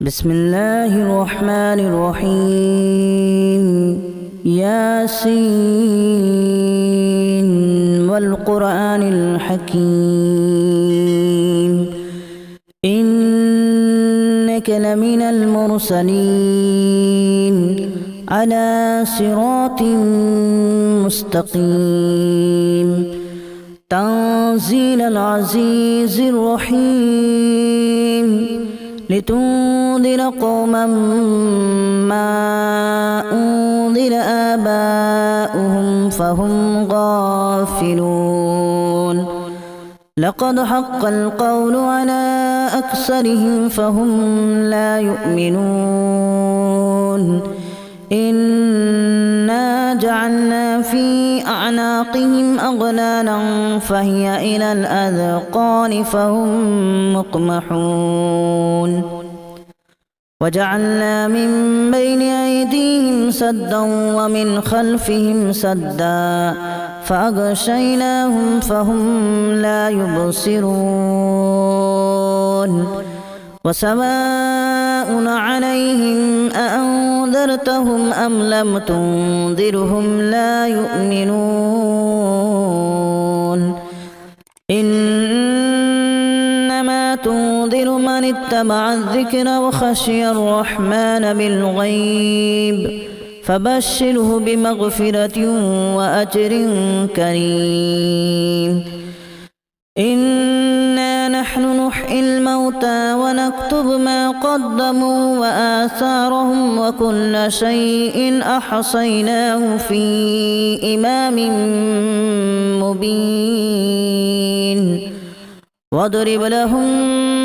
بسم الله الرحمن الرحيم ياسين والقرآن الحكيم إنك لمن المرسلين على صراط مستقيم تنزيل العزيز الرحيم لتنذر قوما ما أنذر آباؤهم فهم غافلون لقد حق القول على أكثرهم فهم لا يؤمنون إنا جعلنا في أعناقهم أغلالا فهي إلى الأذقان فهم مقمحون وجعلنا من بين أيديهم سدا ومن خلفهم سدا فأغشيناهم فهم لا يبصرون وسواء عليهم أأنذرتهم أم لم تنذرهم لا يؤمنون إنما تنذر من اتبع الذكر وخشي الرحمن بالغيب فبشره بمغفرة وأجر كريم إنا نحن نحيي الموتى ونكتب ما قدموا وآثارهم وكل شيء أحصيناه في إمام مبين واضرب لهم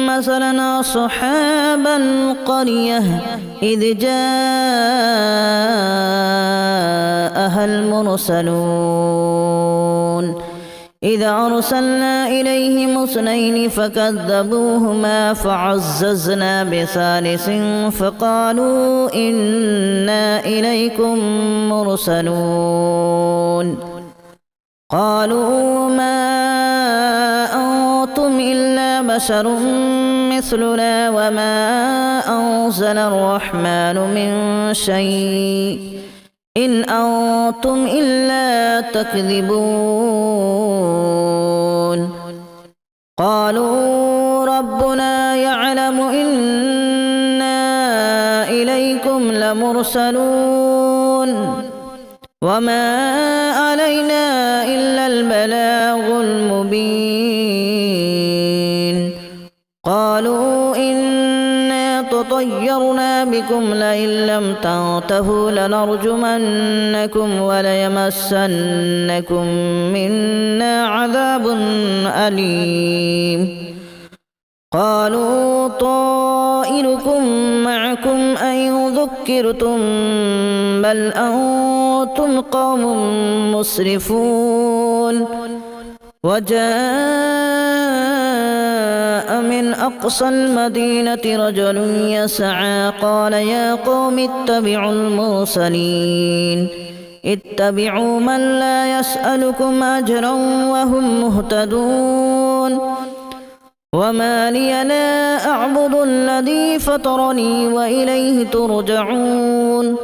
مثلا أصحاب القرية إذ جاءها المرسلون إذا أرسلنا إليهم اثنين فكذبوهما فعززنا بثالث فقالوا إنا إليكم مرسلون قالوا ما أنتم إلا بشر مثلنا وما أنزل الرحمن من شيء إن أنتم إلا تكذبون قالوا ربنا يعلم إنا إليكم لمرسلون وما علينا إلا البلاغ المبين قالوا إنا تطيرنا بكم لئن لم تنتهوا لنرجمنكم وليمسنكم منا عذاب أليم قالوا طائركم معكم أن ذكرتم بل أنتم قوم مسرفون وجاء من أقصى المدينة رجل يسعى قال يا قوم اتبعوا المرسلين اتبعوا من لا يسألكم أجرا وهم مهتدون وما لي لا أعبد الذي فطرني وإليه ترجعون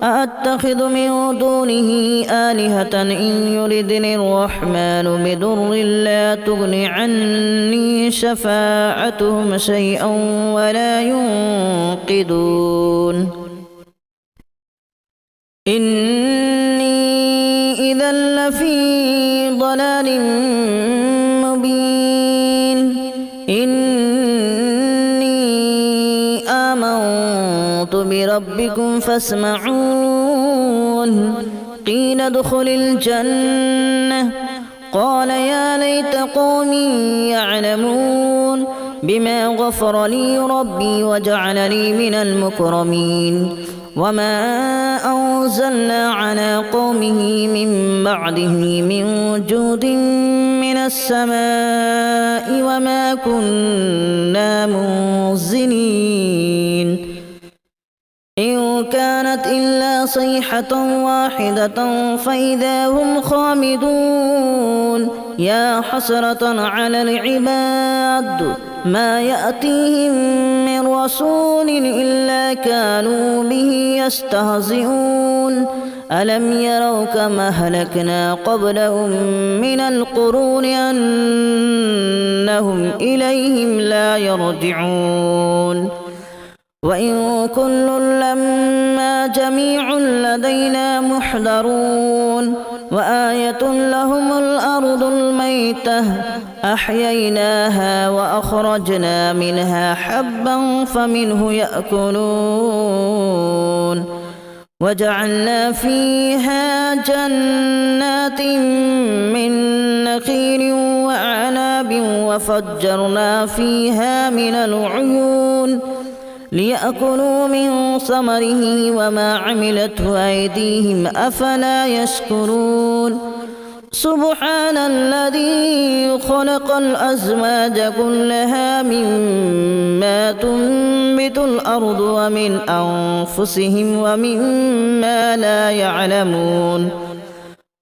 أأتخذ من دونه آلهة إن يردني الرحمن بضر لا تغن عني شفاعتهم شيئا ولا ينقذون إني إذا لفي ضلال مبين إني آمنت بربكم فاسمعون قيل ادخل الجنة قال يا ليت قومي يعلمون بما غفر لي ربي وجعلني من المكرمين وما أنزلنا على قومه من بعده من جود من السماء وما كنا منزلين إن كانت إلا صيحة واحدة فإذا هم خامدون يا حسرة على العباد ما يأتيهم من رسول إلا كانوا به يستهزئون ألم يروا كما أهلكنا قبلهم من القرون أنهم إليهم لا يرجعون وإن كل لما جميع لدينا محضرون وآية لهم الأرض الميتة أحييناها وأخرجنا منها حبا فمنه يأكلون وجعلنا فيها جنات من نخيل وأعناب وفجرنا فيها من العيون ليأكلوا من ثمره وما عملته أيديهم أفلا يشكرون سبحان الذي خلق الأزواج كلها مما تنبت الأرض ومن أنفسهم ومما لا يعلمون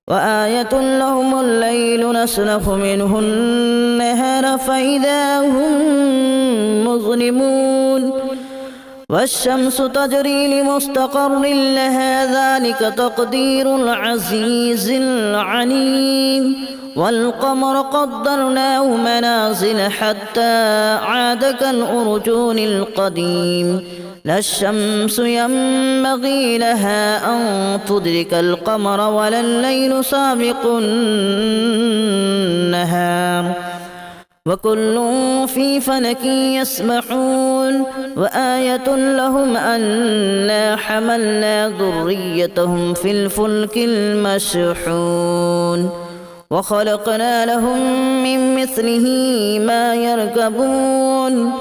وآية لهم الليل نسلخ منه النهار فإذا هم مظلمون والشمس تجري لمستقر لها ذلك تقدير العزيز العليم والقمر قدرناه منازل حتى عاد كالأرجون القديم لا الشمس ينبغي لها أن تدرك القمر ولا الليل سابق النهار وكل في فلك يسبحون وآية لهم أنا حملنا ذريتهم في الفلك المشحون وخلقنا لهم من مثله ما يركبون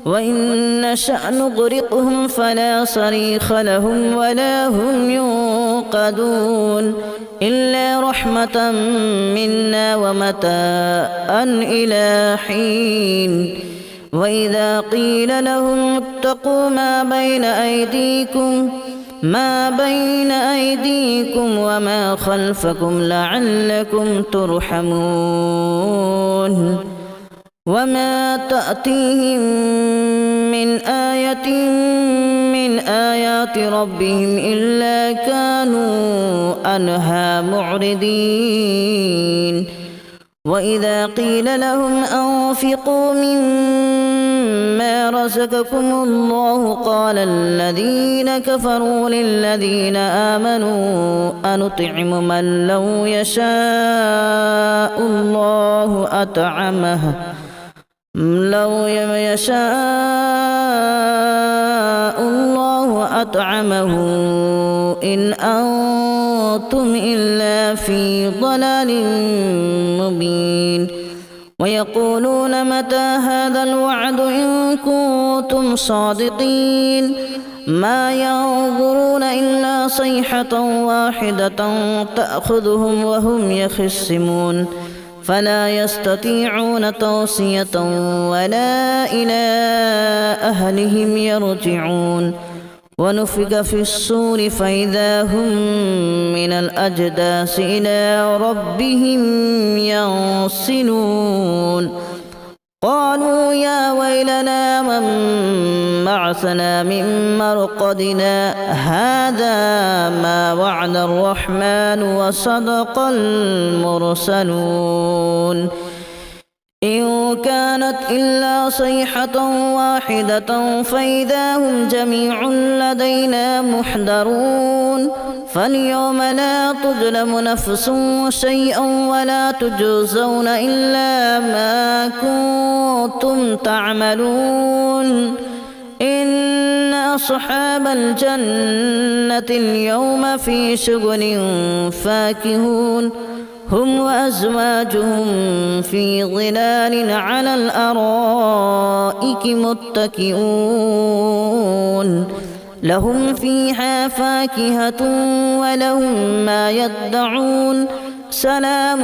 وإن نشأ نغرقهم فلا صريخ لهم ولا هم ينقذون إلا رحمة منا ومتاعا إلى حين وإذا قيل لهم اتقوا ما بين أيديكم وما خلفكم لعلكم ترحمون وما تأتيهم من آية من آيات ربهم إلا كانوا عنها معرضين وإذا قيل لهم أنفقوا مما رزقكم الله قال الذين كفروا للذين آمنوا أنطعم من لو يشاء الله أطعمه إن أنتم إلا في ضلال مبين ويقولون متى هذا الوعد إن كنتم صادقين ما ينظرون إلا صيحة واحدة تأخذهم وهم يخصمون فلا يستطيعون توصية ولا إلى أهلهم يرجعون ونفخ في الصور فإذا هم من الأجداث إلى ربهم ينسلون قالوا يا ويلنا من بعثنا من مرقدنا هذا ما وعد الرحمن وصدق المرسلون إن كانت إلا صيحة واحدة فإذا هم جميع لدينا محضرون فاليوم لا تظلم نفس شيئا ولا تجزون إلا ما كنتم تعملون إن أصحاب الجنة اليوم في شغل فاكهون هم وأزواجهم في ظلال على الأرائك متكئون لهم فيها فاكهة ولهم ما يدعون سلام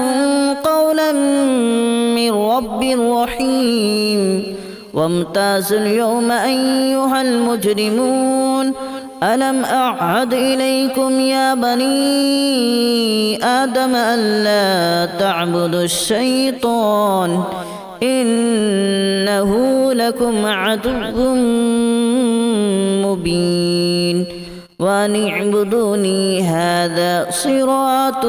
قولا من رب رحيم وامتازوا اليوم أيها المجرمون ألم أعهد إليكم يا بني آدم ألا تعبدوا الشيطان إنه لكم عدو مبين وأن اعبدوني هذا صراط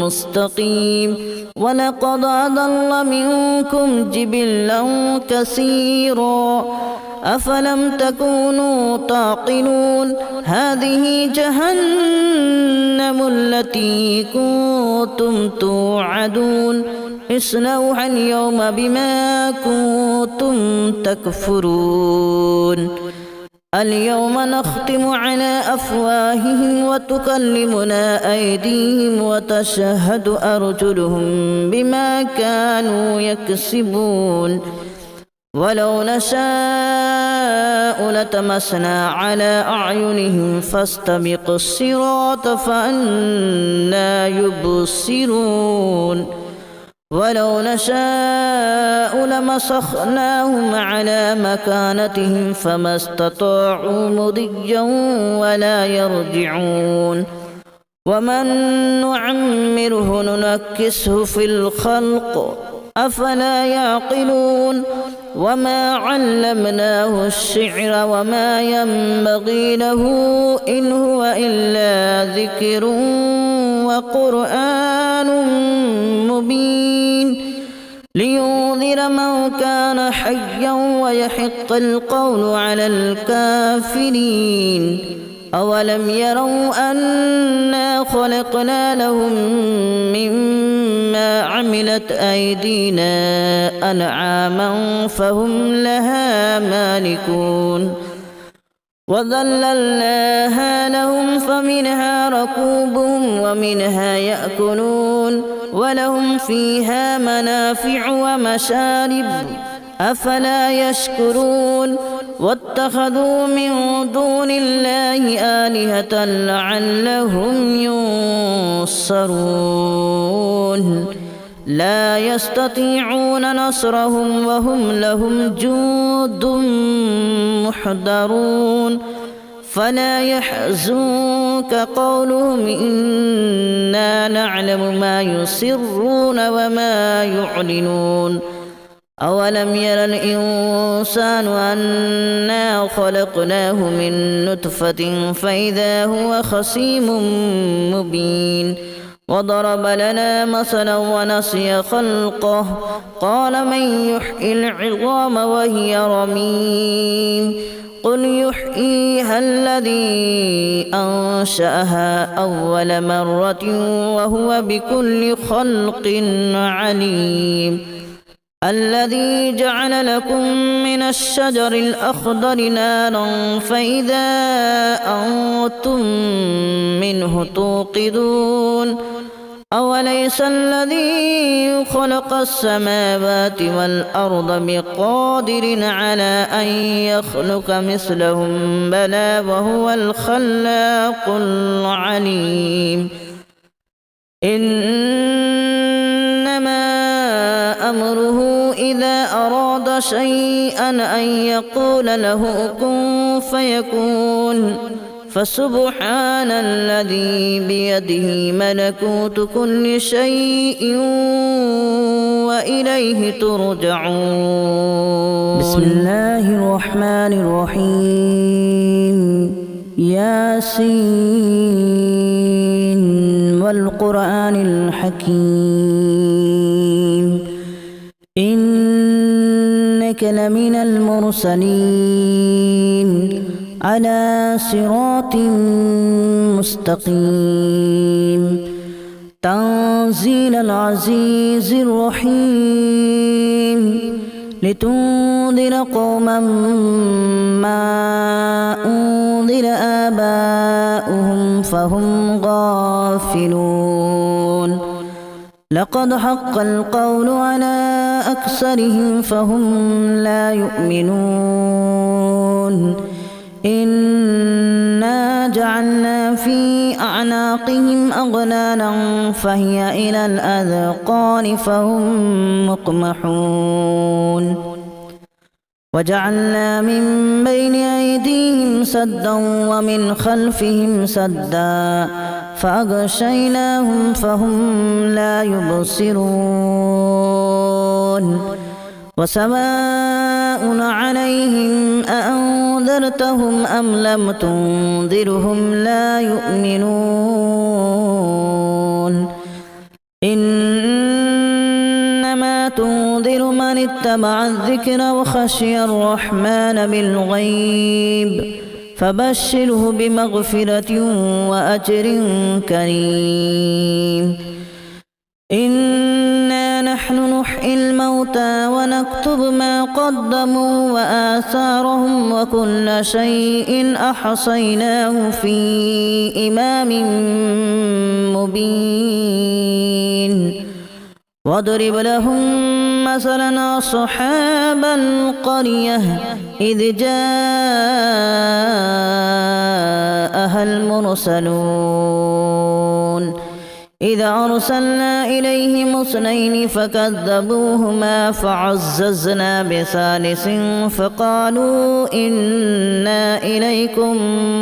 مستقيم ولقد أضل منكم جبلا كثيرا أفلم تكونوا تعقلون هذه جهنم التي كنتم توعدون اصلوها اليوم بما كنتم تكفرون اليوم نختم على أفواههم وتكلمنا أيديهم وتشهد أرجلهم بما كانوا يكسبون ولو نشاء لتمسنا على أعينهم فاستبقوا الصراط فأنى يبصرون ولو نشاء لمسخناهم على مكانتهم فما استطاعوا مضيا ولا يرجعون ومن نعمره ننكسه في الخلق أفلا يعقلون وما علمناه الشعر وما ينبغي له إن هو إلا ذكر وقرآن مبين لينذر من كان حيا ويحق القول على الكافرين أولم يروا أنا خلقنا لهم مما عملت أيدينا أنعاما فهم لها مالكون وذللناها لهم فمنها ركوبهم ومنها يأكلون ولهم فيها منافع ومشارب أفلا يشكرون واتخذوا من دون الله آلهة لعلهم ينصرون لا يستطيعون نصرهم وهم لهم جند محضرون فلا يحزنك قولهم إنا نعلم ما يسرون وما يعلنون أولم ير الإنسان أنا خلقناه من نطفة فإذا هو خصيم مبين وضرب لنا مثلا ونسي خلقه قال من يحيي العظام وهي رميم قل يحييها الذي أنشأها أول مرة وهو بكل خلق عليم الذي جعل لكم من الشجر الأخضر نارا فإذا أنتم منه توقدون أوليس الذي خلق السماوات والأرض بقادر على أن يخلق مثلهم بلى وهو الخلاق العليم إنما أمره إذا أراد شيئا أن يقول له كن فيكون فسبحان الذي بيده ملكوت كل شيء وإليه ترجعون بسم الله الرحمن الرحيم ياسين والقرآن الحكيم إنك لمن المرسلين على صراط مستقيم تنزيل العزيز الرحيم لتنذر قوما ما أنذر آباؤهم فهم غافلون لقد حق القول على أكثرهم فهم لا يؤمنون إنا جعلنا في أعناقهم أغلالا فهي إلى الأذقان فهم مقمحون وجعلنا من بين أيديهم سدا ومن خلفهم سدا فأغشيناهم فهم لا يبصرون وسواء عليهم أأنذرتهم أم لم تنذرهم لا يؤمنون إنما تنذر من اتبع الذكر وخشي الرحمن بالغيب فبشره بمغفرة وأجر كريم إنا نحن نحيي الموتى ونكتب ما قدموا وآثارهم وكل شيء أحصيناه في إمام مبين واضرب لهم مثلا أصحاب القرية إذ جاءها المرسلون إذا أرسلنا إليهم اثنين فكذبوهما فعززنا بثالث فقالوا إنا إليكم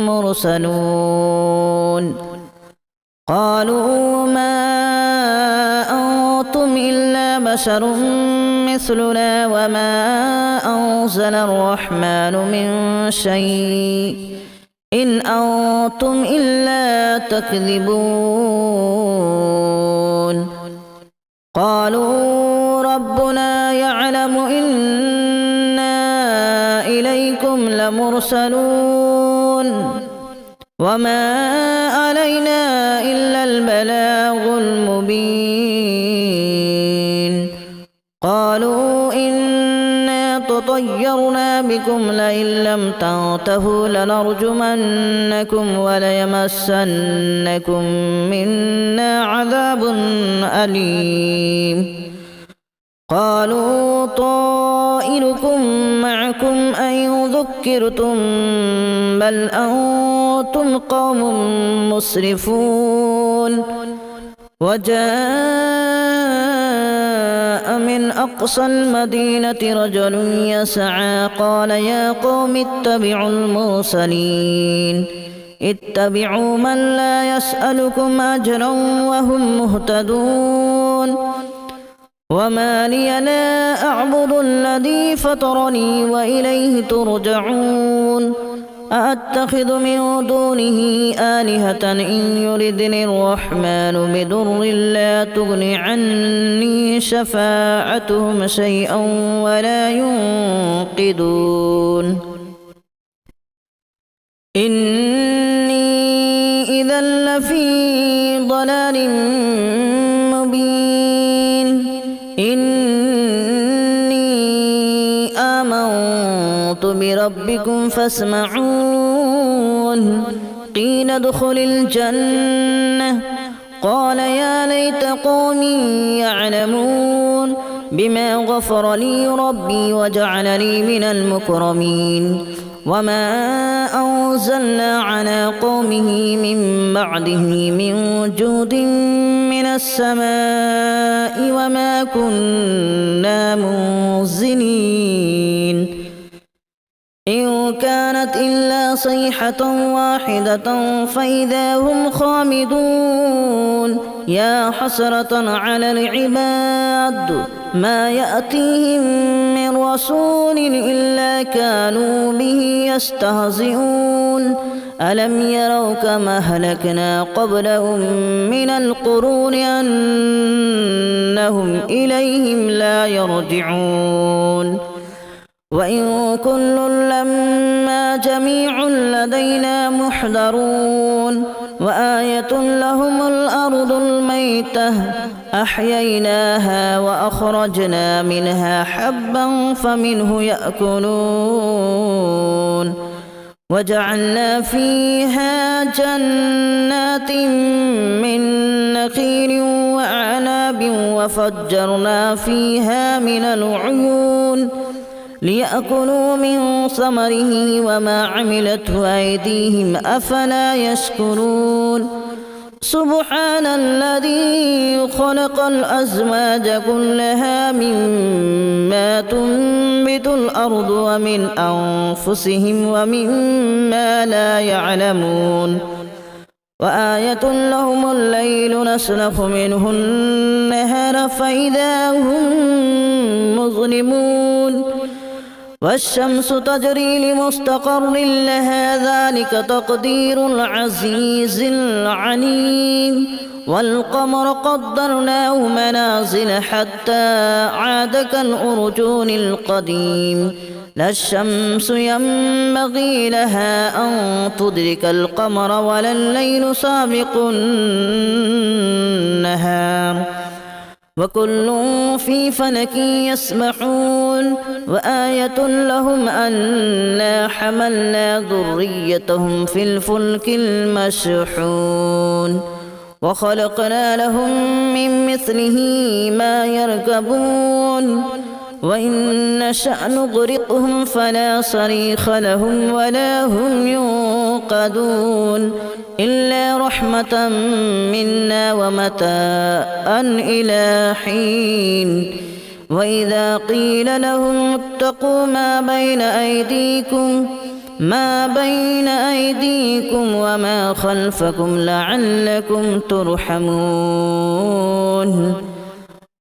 مرسلون قالوا ما أنتم إلا بشر مثلنا وما أنزل الرحمن من شيء إن أنتم إلا تكذبون قالوا ربنا يعلم إنا إليكم لمرسلون وما علينا إلا البلاغ المبين قالوا إنا تطيرنا بكم لئن لم تنتهوا لنرجمنكم وليمسنكم منا عذاب أليم قالوا طائركم معكم أن ذكرتم بل أنتم قوم مسرفون وجاء من أقصى المدينة رجل يسعى قال يا قوم اتبعوا المرسلين اتبعوا من لا يسألكم أجرا وهم مهتدون وما لي لا أعبد الذي فطرني وإليه ترجعون أأتخذ من دونه آلهة إن يردني الرحمن بضر لا تغن عني شفاعتهم شيئا ولا ينقذون إني إذا لفي ضلال مبين إني آمنت بربكم فاسمعون قيل ادخل الجنة قال يا ليت قومي يعلمون بما غفر لي ربي وجعلني من المكرمين وما أنزلنا على قومه من بعده من جود من السماء وما كنا منزلين إن كانت إلا صيحة واحدة فإذا هم خامدون يا حسرة على العباد ما يأتيهم من رسول إلا كانوا به يستهزئون ألم يروا كما أهلكنا قبلهم من القرون أنهم إليهم لا يرجعون وإن كل لما جميع لدينا محضرون وآية لهم الأرض الميتة أحييناها وأخرجنا منها حبا فمنه يأكلون وجعلنا فيها جنات من نخيل وأعناب وفجرنا فيها من العيون ليأكلوا من ثمره وما عملته أيديهم أفلا يشكرون سبحان الذي خلق الأزواج كلها مما تنبت الأرض ومن أنفسهم ومما لا يعلمون وآية لهم الليل نسلخ منه النهار فإذا هم مظلمون والشمس تجري لمستقر لها ذلك تقدير العزيز العليم والقمر قدرناه منازل حتى عاد كالأرجون القديم لا الشمس ينبغي لها أن تدرك القمر ولا الليل سابق النهار وكل في فلك يسبحون وآية لهم أنا حملنا ذريتهم في الفلك المشحون وخلقنا لهم من مثله ما يركبون وإن نشأ نغرقهم فلا صريخ لهم ولا هم ينقذون إلا رحمة منا ومتاعا إلى حين وإذا قيل لهم اتقوا ما بين أيديكم وما خلفكم لعلكم ترحمون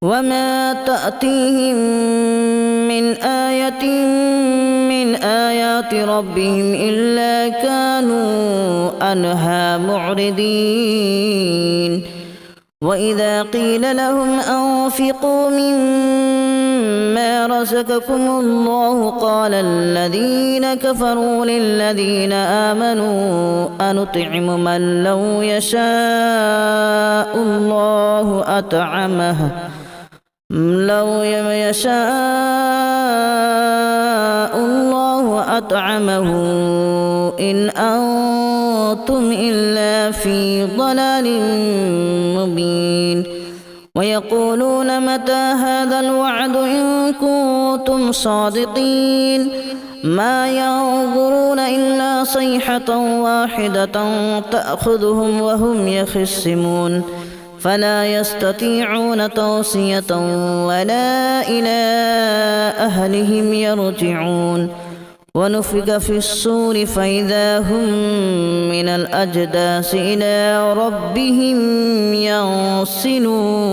وما تأتيهم من آية من آيات ربهم إلا كانوا عنها معرضين وإذا قيل لهم أنفقوا مما رزقكم الله قال الذين كفروا للذين آمنوا أنطعم من لو يشاء الله أطعمه إن أنتم إلا في ضلال مبين ويقولون متى هذا الوعد إن كنتم صادقين ما ينظرون إلا صيحة واحدة تأخذهم وهم يخصمون فلا يستطيعون توصية ولا إلى أهلهم يرجعون ونفخ في الصور فإذا هم من الأجداث إلى ربهم ينسلون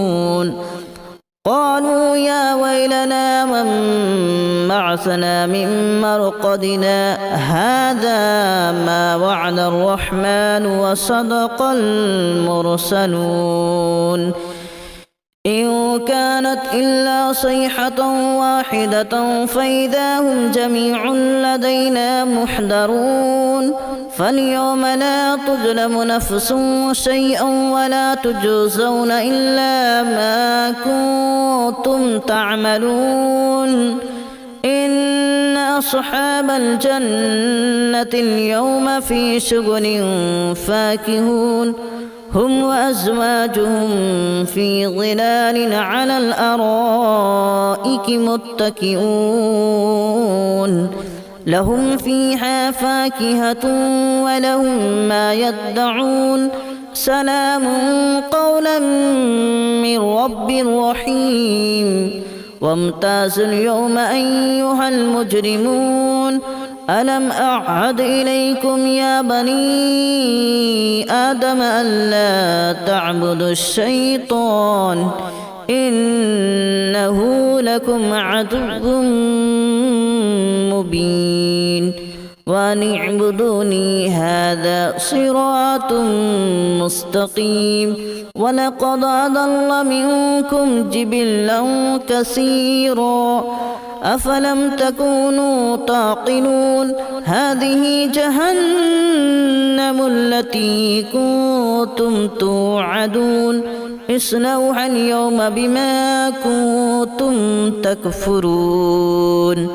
قالوا يا ويلنا من بعثنا من مرقدنا هذا ما وعد الرحمن وصدق المرسلون إن كانت إلا صيحة واحدة فإذا هم جميع لدينا محضرون فاليوم لا تظلم نفس شيئا ولا تجزون إلا ما كنتم تعملون إن أصحاب الجنة اليوم في شغل فاكهون هم وأزواجهم في ظلال على الأرائك متكئون لهم فيها فاكهة ولهم ما يدعون سلام قولا من رب رحيم وامتازوا اليوم أيها المجرمون ألم أعهد إليكم يا بني آدم ألا تعبدوا الشيطان إنه لكم عدو مبين وأن اعبدوني هذا صراط مستقيم ولقد أضل منكم جبلا كثيرا أفلم تكونوا تعقلون هذه جهنم التي كنتم توعدون اصلوها اليوم بما كنتم تكفرون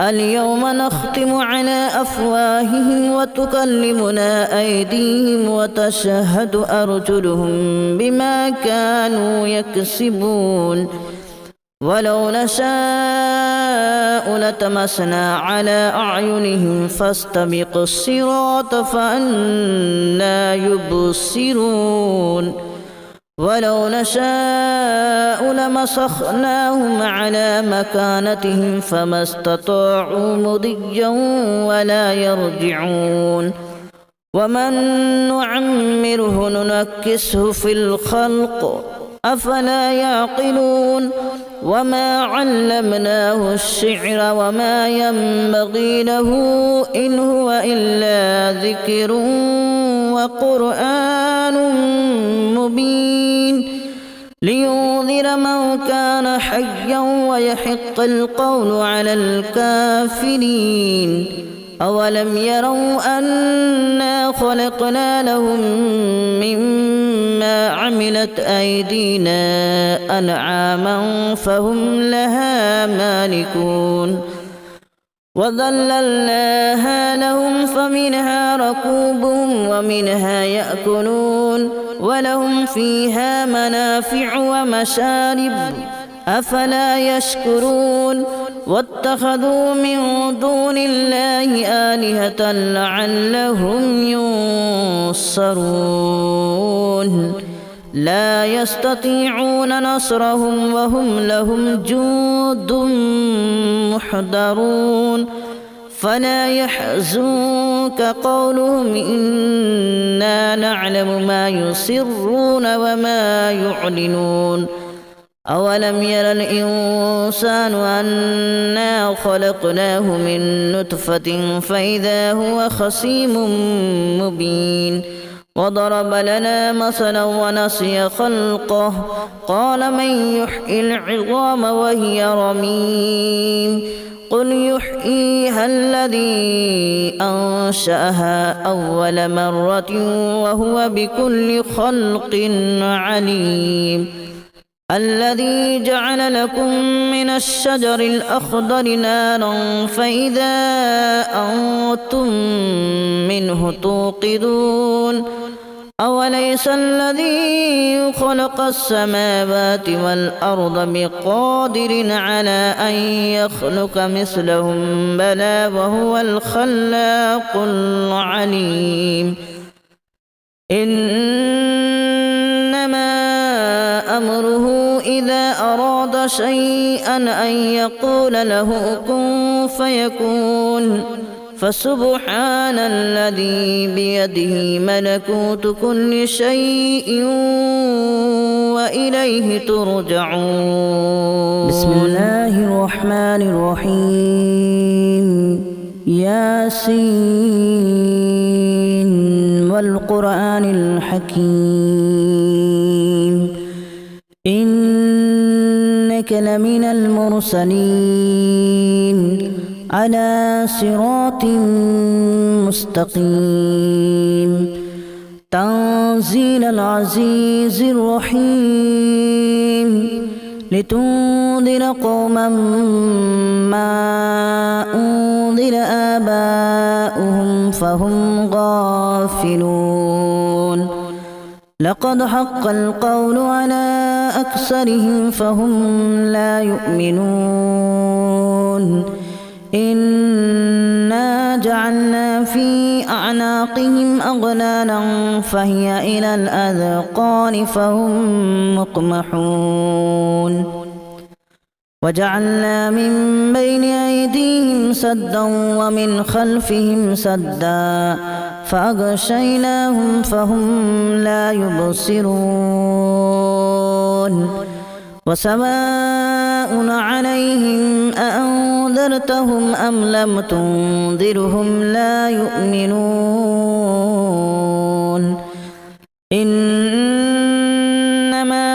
اليوم نختم على أفواههم وتكلمنا أيديهم وتشهد أرجلهم بما كانوا يكسبون ولو نشاء لتمسنا على أعينهم فاستبقوا الصراط فأنى يبصرون ولو نشاء لمسخناهم على مكانتهم فما استطاعوا مضيا ولا يرجعون ومن نعمره ننكسه في الخلق أفلا يعقلون وما علمناه الشعر وما ينبغي له إن هو إلا ذكر وقرآن مبين لينذر من كان حيا ويحق القول على الكافرين أولم يروا أنا خلقنا لهم مما عملت أيدينا أنعاما فهم لها مالكون وذللناها لهم فمنها ركوبهم ومنها يأكلون ولهم فيها منافع ومشارب أفلا يشكرون واتخذوا من دون الله آلهة لعلهم ينصرون لا يستطيعون نصرهم وهم لهم جند محضرون فلا يحزنك قولهم إنا نعلم ما يسرون وما يعلنون أولم ير الإنسان أنا خلقناه من نطفة فإذا هو خصيم مبين وضرب لنا مثلا ونسي خلقه قال من يحيي العظام وهي رميم قل يحييها الذي أنشأها أول مرة وهو بكل خلق عليم الذي جعل لكم من الشجر الأخضر نارا فإذا أنتم منه توقدون أوليس الذي خلق السماوات والأرض بقادر على أن يخلق مثلهم بلى وهو الخلاق العليم إنما أمره إذا أراد شيئا أن يقول له كن فيكون فسبحان الذي بيده ملكوت كل شيء وإليه ترجعون بسم الله الرحمن الرحيم ياسين والقرآن الحكيم إنك لمن المرسلين على صراط مستقيم تنزيل العزيز الرحيم لتنذر قوما ما أنذر آباؤهم فهم غافلون لقد حق القول على أكثرهم فهم لا يؤمنون إنا جعلنا في أعناقهم أغلالا فهي إلى الأذقان فهم مقمحون وجعلنا من بين أيديهم سدا ومن خلفهم سدا فأغشيناهم فهم لا يبصرون وسواء عليهم أأنذرتهم أم لم تنذرهم لا يؤمنون إنما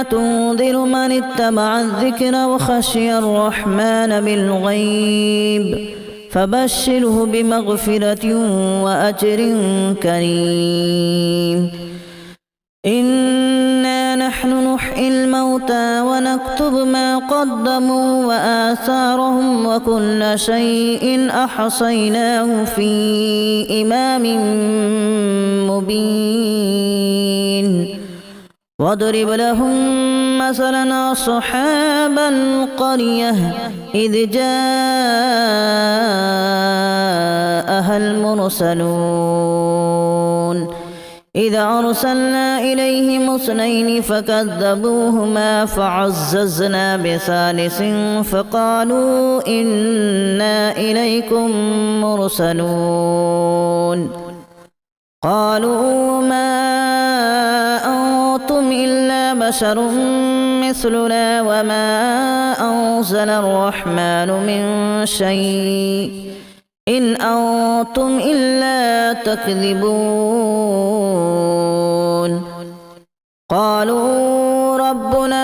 تنذر من اتبع الذكر وخشي الرحمن بالغيب فبشره بمغفرة وأجر كريم إنا نحن نحيي الموتى ونكتب ما قدموا وآثارهم وكل شيء أحصيناه في إمام مبين واضرب لهم مثلا أصحاب القرية إذ جاءها المرسلون إذ أرسلنا إليهم اثنين فكذبوهما فعززنا بثالث فقالوا إنا إليكم مرسلون قالوا ما أنتم إلا بشر مثلنا وما أنزل الرحمن من شيء إن أنتم إلا تكذبون قالوا ربنا